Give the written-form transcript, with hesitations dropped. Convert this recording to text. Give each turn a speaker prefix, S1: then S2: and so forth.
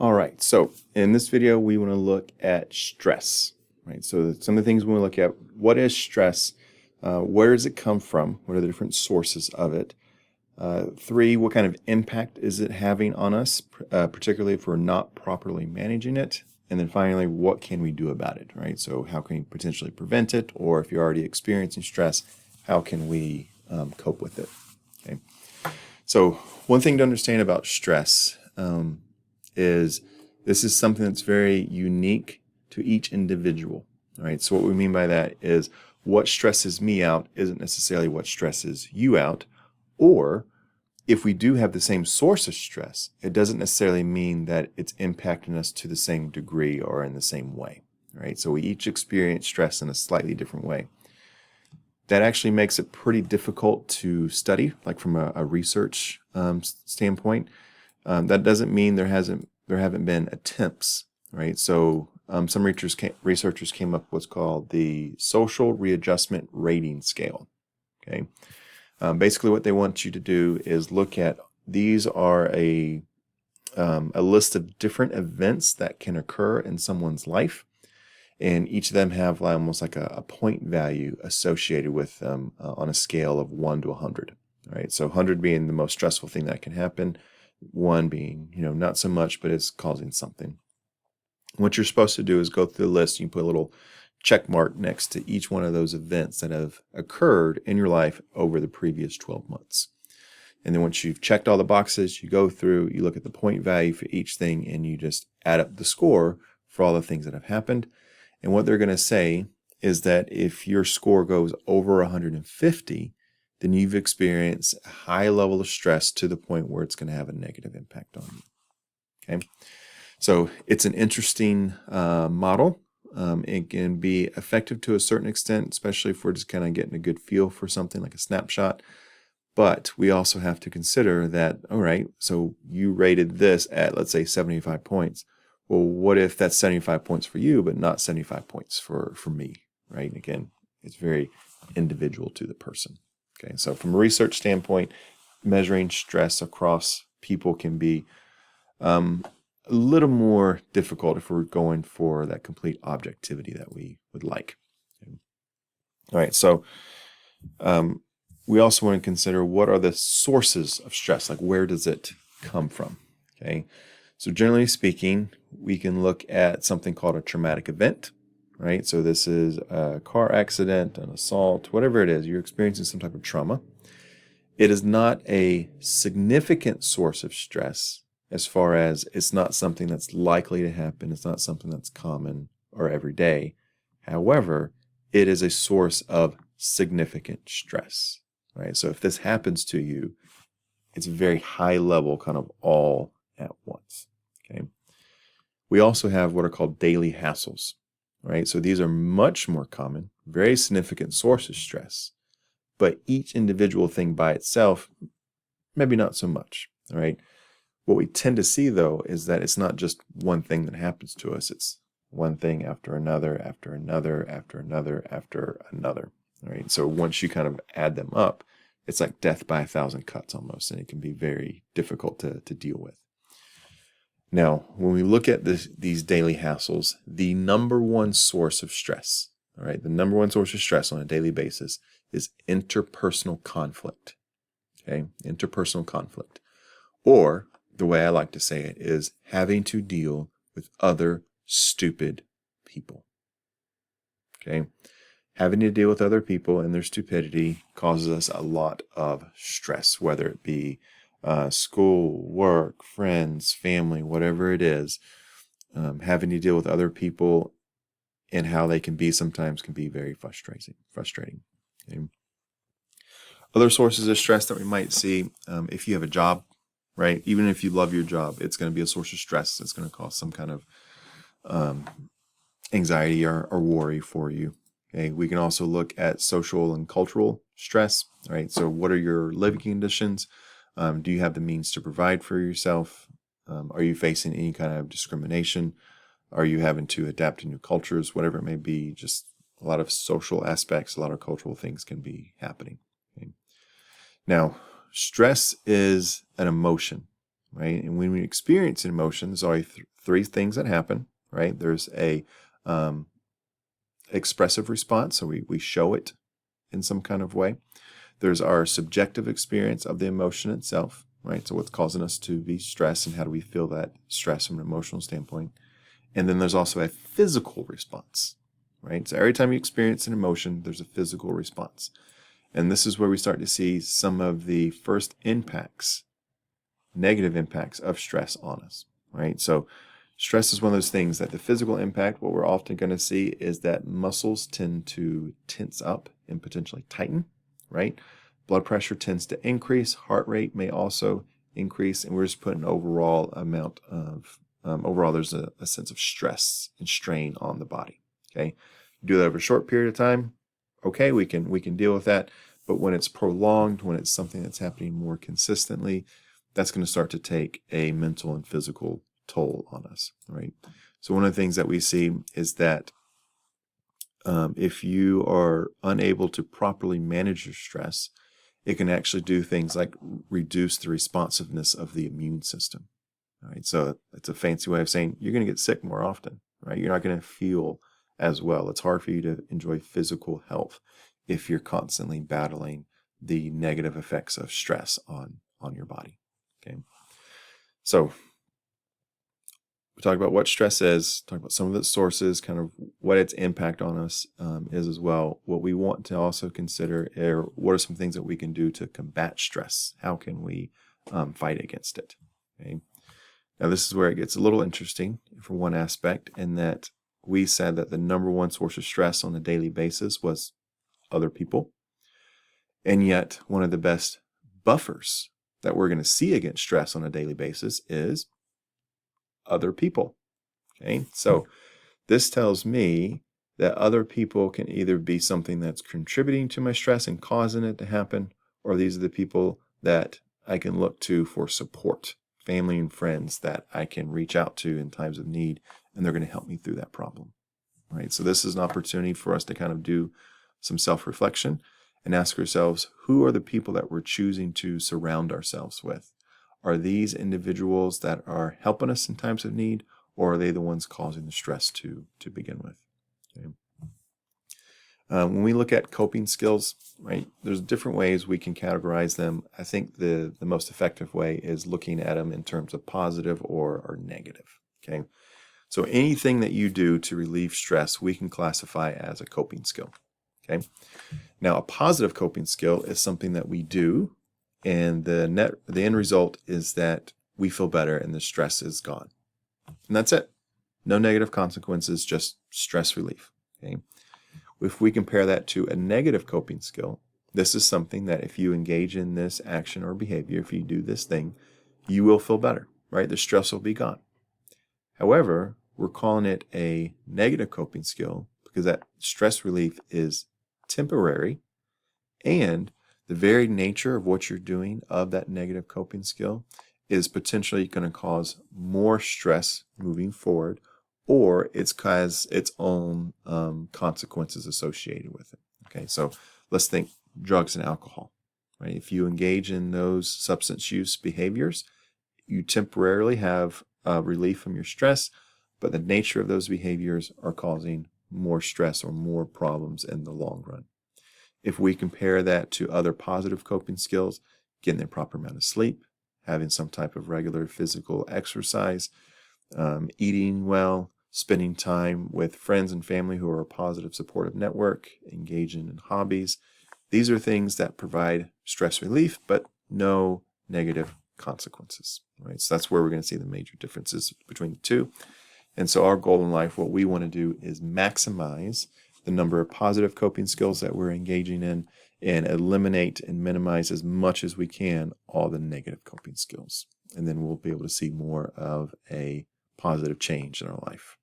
S1: All right, so in this video, we want to look at stress, right? So some of the things we want to look at: what is stress? Where does it come from? What are the different sources of it? Three, what kind of impact is it having on us, particularly if we're not properly managing it? And then finally, what can we do about it, right? So how can we potentially prevent it? Or if you're already experiencing stress, how can we cope with it? Okay. So one thing to understand about stress is this is something that's very unique to each individual, right? So what we mean by that is what stresses me out isn't necessarily what stresses you out, or if we do have the same source of stress, it doesn't necessarily mean that it's impacting us to the same degree or in the same way, right? So we each experience stress in a slightly different way. That actually makes it pretty difficult to study, like from a research standpoint. That doesn't mean there haven't been attempts, right? So some researchers came up with what's called the social readjustment rating scale. Okay, basically what they want you to do is look at these are a list of different events that can occur in someone's life, and each of them have almost like a point value associated with them on a scale of 1 to 100. Right, so 100 being the most stressful thing that can happen, 1 being, not so much, but it's causing something. What you're supposed to do is go through the list. You put a little check mark next to each one of those events that have occurred in your life over the previous 12 months. And then once you've checked all the boxes, you go through, you look at the point value for each thing, and you just add up the score for all the things that have happened. And what they're going to say is that if your score goes over 150, then you've experienced a high level of stress to the point where it's going to have a negative impact on you. Okay, so it's an interesting model. It can be effective to a certain extent, especially if we're just kind of getting a good feel for something like a snapshot. But we also have to consider that, all right, so you rated this at, let's say, 75 points. Well, what if that's 75 points for you, but not 75 points for me, right? And again, it's very individual to the person. Okay, so from a research standpoint, measuring stress across people can be a little more difficult if we're going for that complete objectivity that we would like. Okay. All right, so we also want to consider what are the sources of stress, like where does it come from? Okay, so generally speaking, we can look at something called a traumatic event, right? So this is a car accident, an assault, whatever it is, you're experiencing some type of trauma. It is not a significant source of stress as far as it's not something that's likely to happen. It's not something that's common or everyday. However, it is a source of significant stress, right? So if this happens to you, it's a very high level, kind of all at once. Okay. We also have what are called daily hassles, right? So these are much more common, very significant source of stress, but each individual thing by itself, maybe not so much, right? What we tend to see, though, is that it's not just one thing that happens to us. It's one thing after another, after another, after another, after another, right? So once you kind of add them up, it's like death by 1,000 cuts almost, and it can be very difficult to deal with. Now, when we look at these daily hassles, the number one source of stress, all right, the number one source of stress on a daily basis is interpersonal conflict, okay? Interpersonal conflict. Or, the way I like to say it is having to deal with other stupid people, okay? Having to deal with other people and their stupidity causes us a lot of stress, whether it be school, work, friends, family, whatever it is. Having to deal with other people and how they can be sometimes can be very frustrating. Okay? Other sources of stress that we might see, if you have a job, right? Even if you love your job, it's going to be a source of stress. It's going to cause some kind of anxiety or worry for you. Okay, we can also look at social and cultural stress, right? So what are your living conditions? Do you have the means to provide for yourself? Are you facing any kind of discrimination? Are you having to adapt to new cultures? Whatever it may be, just a lot of social aspects, a lot of cultural things can be happening. Okay? Now, stress is an emotion, right? And when we experience an emotion, there's always three things that happen, right? There's a expressive response, so we show it in some kind of way. There's our subjective experience of the emotion itself, right? So what's causing us to be stressed and how do we feel that stress from an emotional standpoint? And then there's also a physical response, right? So every time you experience an emotion, there's a physical response. And this is where we start to see some of the first impacts, negative impacts of stress on us, right? So stress is one of those things that the physical impact, what we're often going to see is that muscles tend to tense up and potentially tighten, right? Blood pressure tends to increase, heart rate may also increase, and we're just putting an overall amount of, overall there's a sense of stress and strain on the body, okay? Do that over a short period of time, okay, we can deal with that, but when it's prolonged, when it's something that's happening more consistently, that's going to start to take a mental and physical toll on us, right? So one of the things that we see is that if you are unable to properly manage your stress, it can actually do things like reduce the responsiveness of the immune system, right? So it's a fancy way of saying you're going to get sick more often, right? You're not going to feel as well. It's hard for you to enjoy physical health if you're constantly battling the negative effects of stress on your body, okay? So we talked about what stress is, talked about some of its sources, kind of what its impact on us is as well. What we want to also consider are what are some things that we can do to combat stress? How can we fight against it? Okay. Now this is where it gets a little interesting for one aspect, in that we said that the number one source of stress on a daily basis was other people. And yet one of the best buffers that we're going to see against stress on a daily basis is other people, okay? So this tells me that other people can either be something that's contributing to my stress and causing it to happen, or these are the people that I can look to for support, family and friends that I can reach out to in times of need, and they're going to help me through that problem, right? So this is an opportunity for us to kind of do some self-reflection and ask ourselves, who are the people that we're choosing to surround ourselves with? Are these individuals that are helping us in times of need, or are they the ones causing the stress to begin with? Okay. When we look at coping skills, right, there's different ways we can categorize them. I think the most effective way is looking at them in terms of positive or negative, okay? So anything that you do to relieve stress, we can classify as a coping skill, okay? Now, a positive coping skill is something that we do, and the end result is that we feel better and the stress is gone. And that's it. No negative consequences, just stress relief, okay? If we compare that to a negative coping skill, this is something that if you engage in this action or behavior, if you do this thing, you will feel better, right? The stress will be gone. However, we're calling it a negative coping skill because that stress relief is temporary, and the very nature of what you're doing of that negative coping skill is potentially going to cause more stress moving forward, or it's has its own consequences associated with it. Okay, so let's think drugs and alcohol, right? If you engage in those substance use behaviors, you temporarily have relief from your stress, but the nature of those behaviors are causing more stress or more problems in the long run. If we compare that to other positive coping skills, getting the proper amount of sleep, having some type of regular physical exercise, eating well, spending time with friends and family who are a positive supportive network, engaging in hobbies, these are things that provide stress relief, but no negative consequences, right? So that's where we're going to see the major differences between the two. And so our goal in life, what we want to do is maximize the number of positive coping skills that we're engaging in and eliminate and minimize as much as we can all the negative coping skills. And then we'll be able to see more of a positive change in our life.